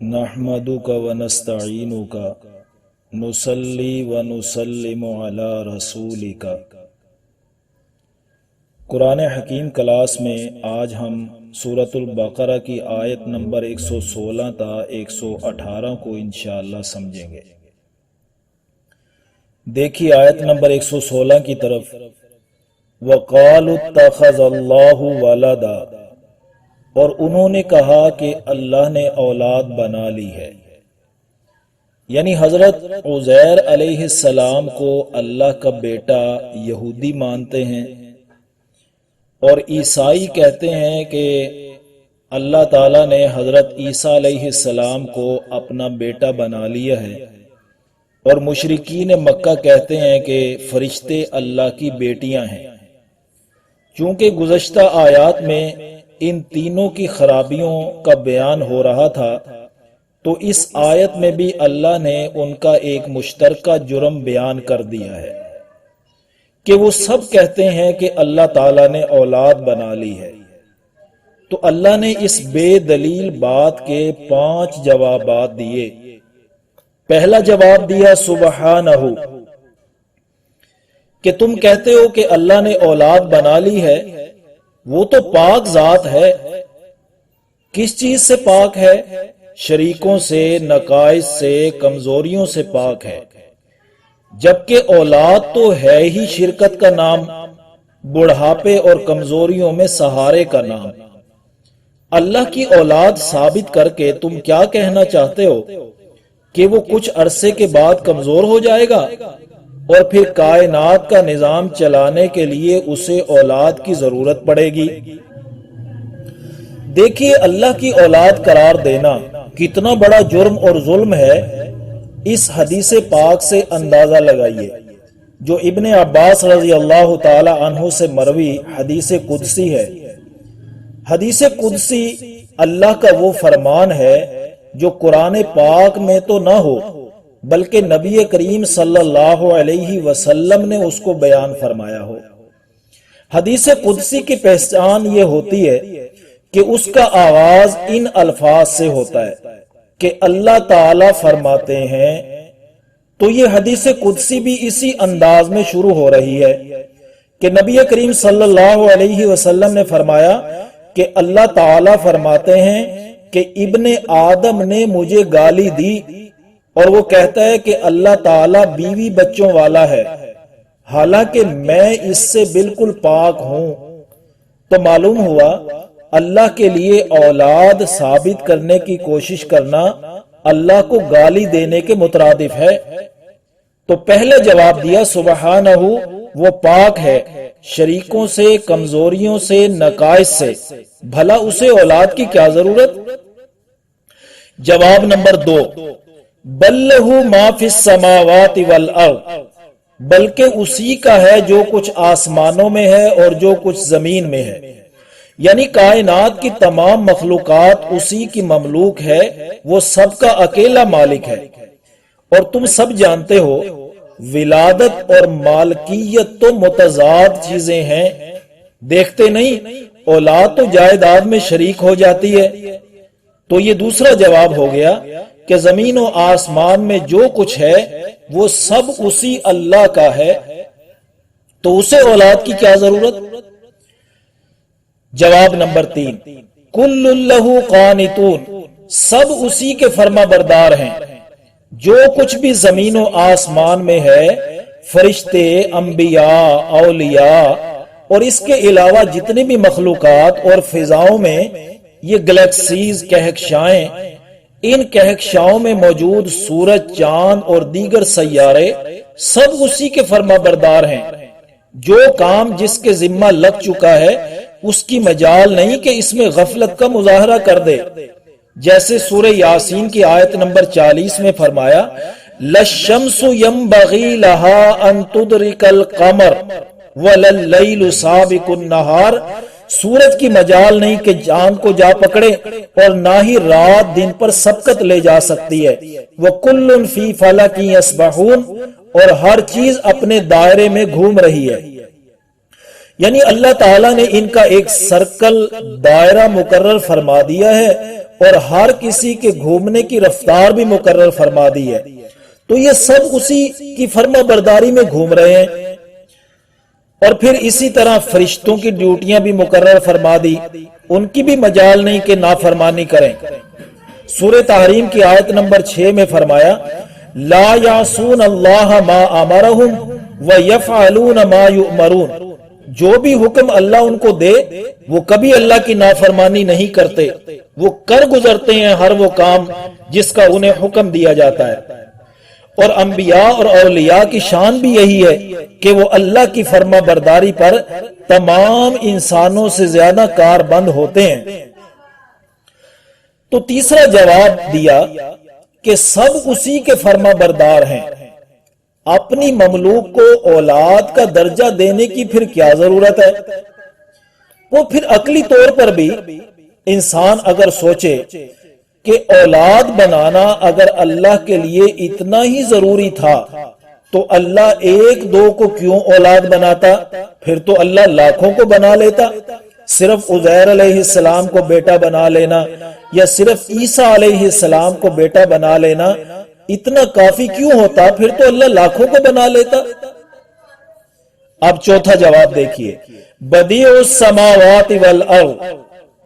نحمدک ونستعینک نصلی ونسلم علی رسولک۔ قرآن حکیم کلاس میں آج ہم سورۃ البقرہ کی آیت نمبر 116 تا 118 کو انشاءاللہ سمجھیں گے۔ دیکھیے آیت نمبر 116 کی طرف، وَقَالُوا اتَّخَذَ اللَّهُ وَلَدًا، اور انہوں نے کہا کہ اللہ نے اولاد بنا لی ہے، یعنی حضرت عزیر علیہ السلام کو اللہ کا بیٹا یہودی مانتے ہیں، اور عیسائی کہتے ہیں کہ اللہ تعالیٰ نے حضرت عیسیٰ علیہ السلام کو اپنا بیٹا بنا لیا ہے، اور مشرکین مکہ کہتے ہیں کہ فرشتے اللہ کی بیٹیاں ہیں۔ چونکہ گزشتہ آیات میں ان تینوں کی خرابیوں کا بیان ہو رہا تھا، تو اس آیت میں بھی اللہ نے ان کا ایک مشترکہ جرم بیان کر دیا ہے کہ وہ سب کہتے ہیں کہ اللہ تعالیٰ نے اولاد بنا لی ہے۔ تو اللہ نے اس بے دلیل بات کے 5 جوابات دیے۔ پہلا جواب دیا سبحانہ، کہ تم کہتے ہو کہ اللہ نے اولاد بنا لی ہے، وہ تو پاک ذات ہے۔ کس چیز سے پاک ہے؟ شریکوں سے، نقائص سے، کمزوریوں سے پاک ہے۔ جبکہ اولاد تو ہے ہی شرکت کا نام، بڑھاپے اور کمزوریوں میں سہارے کا نام۔ اللہ کی اولاد ثابت کر کے تم کیا کہنا چاہتے ہو کہ وہ کچھ عرصے کے بعد کمزور ہو جائے گا اور پھر کائنات کا نظام چلانے کے لیے اسے اولاد کی ضرورت پڑے گی؟ دیکھیے اللہ کی اولاد قرار دینا کتنا بڑا جرم اور ظلم ہے، اس حدیث پاک سے اندازہ لگائیے، جو ابن عباس رضی اللہ تعالی عنہ سے مروی حدیث قدسی ہے۔ حدیث قدسی اللہ کا وہ فرمان ہے جو قرآن پاک میں تو نہ ہو، بلکہ نبی کریم صلی اللہ علیہ وسلم نے اس کو بیان فرمایا ہو۔ حدیث قدسی کی پہچان یہ ہوتی ہے کہ اس کا آغاز ان الفاظ سے ہوتا ہے کہ اللہ تعالی فرماتے ہیں، تو یہ حدیث قدسی بھی اسی انداز میں شروع ہو رہی ہے کہ نبی کریم صلی اللہ علیہ وسلم نے فرمایا کہ اللہ تعالی فرماتے ہیں کہ ابن آدم نے مجھے گالی دی، اور وہ کہتا ہے کہ اللہ تعالیٰ بیوی بچوں والا ہے، حالانکہ میں اس سے بالکل پاک ہوں۔ تو معلوم ہوا اللہ کے لیے اولاد ثابت کرنے کی کوشش کرنا اللہ کو گالی دینے کے مترادف ہے۔ تو پہلے جواب دیا سبحانہ، وہ پاک ہے شریکوں سے، کمزوریوں سے، نقائص سے، بھلا اسے اولاد کی کیا ضرورت؟ جواب نمبر 2، بل لہ ما فی السماوات والارض، بلکہ اسی کا ہے جو کچھ آسمانوں میں ہے اور جو کچھ زمین میں ہے، یعنی کائنات کی تمام مخلوقات اسی کی مملوک ہے، وہ سب کا اکیلا مالک ہے۔ اور تم سب جانتے ہو ولادت اور مالکیت تو متضاد چیزیں ہیں، دیکھتے نہیں اولاد تو جائیداد میں شریک ہو جاتی ہے۔ تو یہ دوسرا جواب ہو گیا کہ زمین و آسمان میں جو کچھ ہے وہ سب اسی اللہ کا ہے، تو اسے اولاد کی کیا ضرورت؟ جواب نمبر 3، کل لہ قانتون، سب اسی کے فرما بردار ہیں۔ جو کچھ بھی زمین و آسمان میں ہے، فرشتے، انبیاء، اولیاء، اور اس کے علاوہ جتنے بھی مخلوقات اور فضاؤں میں یہ گلیکسیز، کہکشائیں، ان کہکشاؤں میں موجود سورج، چاند اور دیگر سیارے سب اسی کے فرما بردار ہیں۔ جو کام جس کے ذمہ لگ چکا ہے اس کی مجال نہیں کہ اس میں غفلت کا مظاہرہ کر دے، جیسے سورہ یاسین کی آیت نمبر 40 میں فرمایا، لَلشَّمْسُ يَنبَغِي لَهَا أَن تُدْرِكَ الْقَمَرَ وَلَا اللَّيْلُ سَابِقُ النَّهَارِ، سورج کی مجال نہیں کہ چاند کو جا پکڑے، اور نہ ہی رات دن پر سبقت لے جا سکتی ہے۔ وَكُلٌّ فِي فَلَكٍ يَسْبَحُونَ، اور ہر چیز اپنے دائرے میں گھوم رہی ہے۔ یعنی اللہ تعالیٰ نے ان کا ایک سرکل، دائرہ مقرر فرما دیا ہے، اور ہر کسی کے گھومنے کی رفتار بھی مقرر فرما دی ہے، تو یہ سب اسی کی فرما برداری میں گھوم رہے ہیں۔ اور پھر اسی طرح فرشتوں کی ڈیوٹیاں بھی مقرر فرما دی، ان کی بھی مجال نہیں کہ نافرمانی کریں۔ سورہ تحریم کی آیت نمبر 6 میں فرمایا لا یعصون اللہ ما امرہم ویفعلون ما یؤمرون، جو بھی حکم اللہ ان کو دے وہ کبھی اللہ کی نافرمانی نہیں کرتے، وہ کر گزرتے ہیں ہر وہ کام جس کا انہیں حکم دیا جاتا ہے۔ اور انبیاء اور اولیاء کی شان بھی یہی ہے کہ وہ اللہ کی فرما برداری پر تمام انسانوں سے زیادہ کاربند ہوتے ہیں۔ تو تیسرا جواب دیا کہ سب اسی کے فرما بردار ہیں، اپنی مملوک کو اولاد کا درجہ دینے کی پھر کیا ضرورت ہے؟ وہ پھر عقلی طور پر بھی انسان اگر سوچے کہ اولاد بنانا اگر اللہ کے لیے اتنا ہی ضروری تھا تو اللہ ایک دو کو کیوں اولاد بناتا؟ پھر تو اللہ لاکھوں کو بنا لیتا۔ صرف عزیر علیہ السلام کو بیٹا بنا لینا یا صرف عیسیٰ علیہ السلام کو بیٹا بنا لینا اتنا کافی کیوں ہوتا؟ پھر تو اللہ لاکھوں کو بنا لیتا۔ اب چوتھا جواب دیکھیے، بدیع السماوات والارض،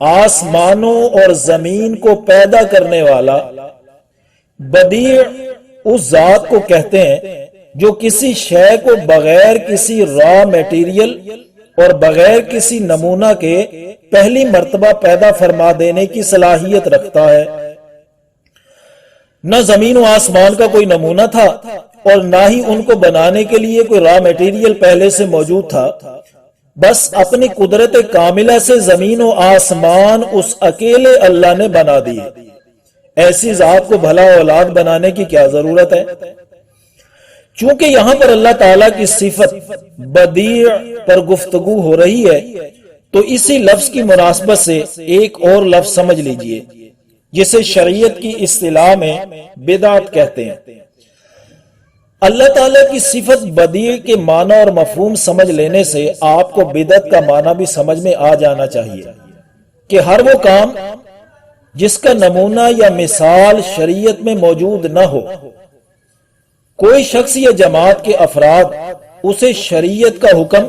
آسمانوں اور زمین کو پیدا کرنے والا۔ بدیع اس ذات کو کہتے ہیں جو کسی شے کو بغیر کسی را میٹیریل اور بغیر کسی نمونہ کے پہلی مرتبہ پیدا فرما دینے کی صلاحیت رکھتا ہے۔ نہ زمین و آسمان کا کوئی نمونہ تھا اور نہ ہی ان کو بنانے کے لیے کوئی را میٹیریل پہلے سے موجود تھا، بس اپنی قدرت کاملہ سے زمین و آسمان اس اکیلے اللہ نے بنا دیے۔ ایسی ذات کو بھلا اولاد بنانے کی کیا ضرورت ہے؟ چونکہ یہاں پر اللہ تعالیٰ کی صفت بدیع پر گفتگو ہو رہی ہے تو اسی لفظ کی مناسبت سے ایک اور لفظ سمجھ لیجئے جسے شریعت کی اصطلاح میں بدعت کہتے ہیں۔ اللہ تعالیٰ کی صفت بدیع کے معنی اور مفہوم سمجھ لینے سے آپ کو بدعت کا معنی بھی سمجھ میں آ جانا چاہیے کہ ہر وہ کام جس کا نمونہ یا مثال شریعت میں موجود نہ ہو، کوئی شخص یا جماعت کے افراد اسے شریعت کا حکم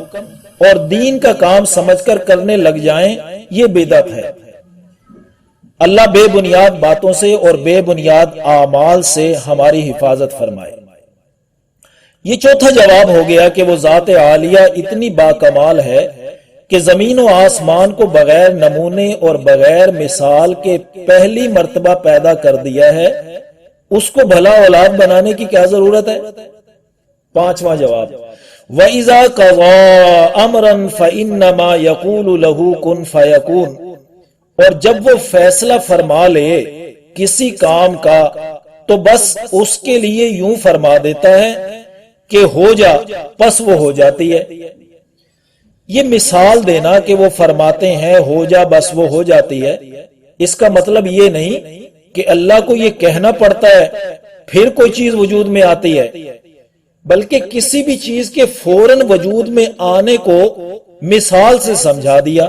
اور دین کا کام سمجھ کر کرنے لگ جائیں، یہ بدعت ہے۔ اللہ بے بنیاد باتوں سے اور بے بنیاد اعمال سے ہماری حفاظت فرمائے۔ یہ چوتھا جواب ہو گیا کہ وہ ذات عالیہ اتنی باکمال ہے کہ زمین و آسمان کو بغیر نمونے اور بغیر مثال کے پہلی مرتبہ پیدا کر دیا ہے، اس کو بھلا اولاد بنانے کی کیا ضرورت ہے؟ پانچواں جواب، وَإِذَا قَضَىٰ أَمْرًا فَإِنَّمَا يَقُولُ لَهُ كُن فَيَكُونُ، اور جب وہ فیصلہ فرما لے کسی کام کا تو بس اس کے لیے یوں فرما دیتا ہے کہ ہو جا، پس وہ ہو جاتی ہے۔ یہ مثال دینا کہ وہ فرماتے ہیں ہو جا بس وہ ہو جاتی ہے، اس کا مطلب یہ نہیں کہ اللہ کو یہ کہنا پڑتا ہے پھر کوئی چیز وجود میں آتی ہے، بلکہ کسی بھی چیز کے فوراً وجود میں آنے کو مثال سے سمجھا دیا،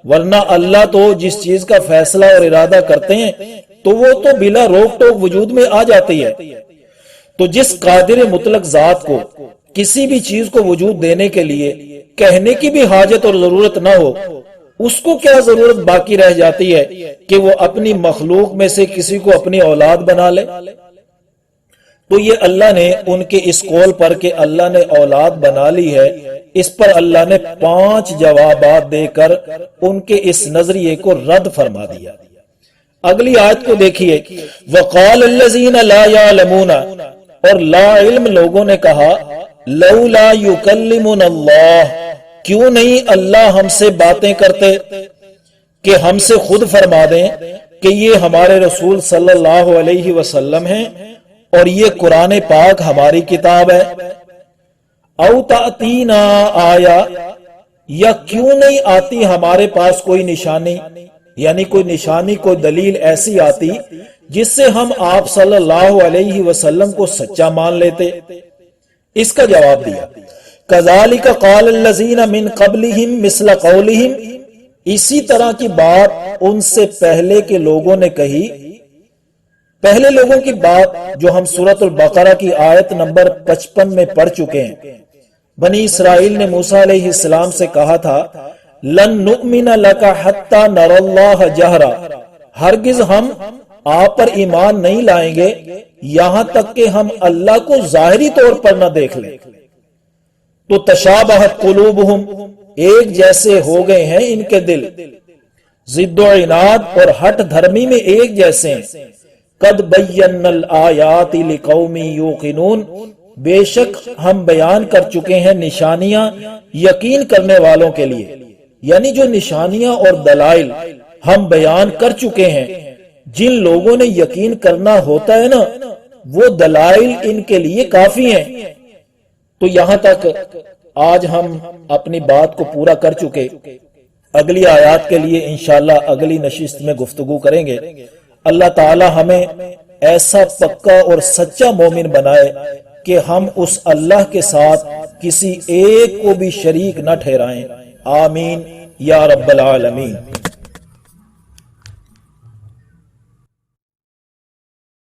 ورنہ اللہ تو جس چیز کا فیصلہ اور ارادہ کرتے ہیں تو وہ تو بلا روک ٹوک وجود میں آ جاتی ہے۔ تو جس قادر مطلق ذات کو کسی بھی چیز کو وجود دینے کے لیے کہنے کی بھی حاجت اور ضرورت نہ ہو، اس کو کیا ضرورت باقی رہ جاتی ہے کہ وہ اپنی مخلوق میں سے کسی کو اپنی اولاد بنا لے؟ تو یہ اللہ نے ان کے اس قول پر کہ اللہ نے اولاد بنا لی ہے، اس پر اللہ نے 5 جوابات دے کر ان کے اس نظریے کو رد فرما دیا۔ اگلی آیت کو دیکھیے، وَقَالَ الَّذِينَ لَا يَعْلَمُونَ، اور لا علم لوگوں نے کہا، لَوْلَا يُكَلِّمُنَ اللَّهُ، کیوں نہیں اللہ ہم سے باتیں کرتے، کہ ہم سے خود فرما دیں کہ یہ ہمارے رسول صلی اللہ علیہ وسلم ہیں اور یہ قرآن پاک ہماری کتاب ہے۔ او تأتینا آیا، یا کیوں نہیں آتی ہمارے پاس کوئی نشانی، یعنی کوئی نشانی کوئی دلیل ایسی آتی جس سے ہم آپ صلی اللہ علیہ وسلم کو سچا مان لیتے۔ اس کا جواب دیا، کذالک قال الذین من قبلہم مثل قولہم، اسی طرح کی بات ان سے پہلے کے لوگوں نے کہی، پہلے لوگوں کی بات جو ہم سورۃ البقرہ کی آیت نمبر 55 میں پڑھ چکے ہیں۔ بنی اسرائیل نے موسیٰ علیہ السلام سے کہا تھا لن نؤمن لک حتی نری اللہ جہرا، ہرگز ہم آپ پر ایمان نہیں لائیں گے یہاں تک کہ ہم اللہ کو ظاہری طور پر نہ دیکھ لیں۔ تو تشابہت قلوبہم، ایک جیسے ہو گئے ہیں ان کے دل، ضد و عناد اور ہٹ دھرمی میں ایک جیسے ہیں۔ قد بینا الآیات لقوم یوقنون، بے شک ہم بیان کر چکے ہیں نشانیاں یقین کرنے والوں کے لیے، یعنی جو نشانیاں اور دلائل ہم بیان کر چکے ہیں، جن لوگوں نے یقین کرنا ہوتا ہے نا، وہ دلائل ان کے لیے کافی ہیں۔ تو یہاں تک آج ہم اپنی بات کو پورا کر چکے، اگلی آیات کے لیے انشاءاللہ اگلی نشست میں گفتگو کریں گے۔ اللہ تعالی ہمیں ایسا پکا اور سچا مومن بنائے کہ ہم اس اللہ کے ساتھ کسی ایک کو بھی شریک نہ ٹھہرائیں، آمین یا رب العالمین۔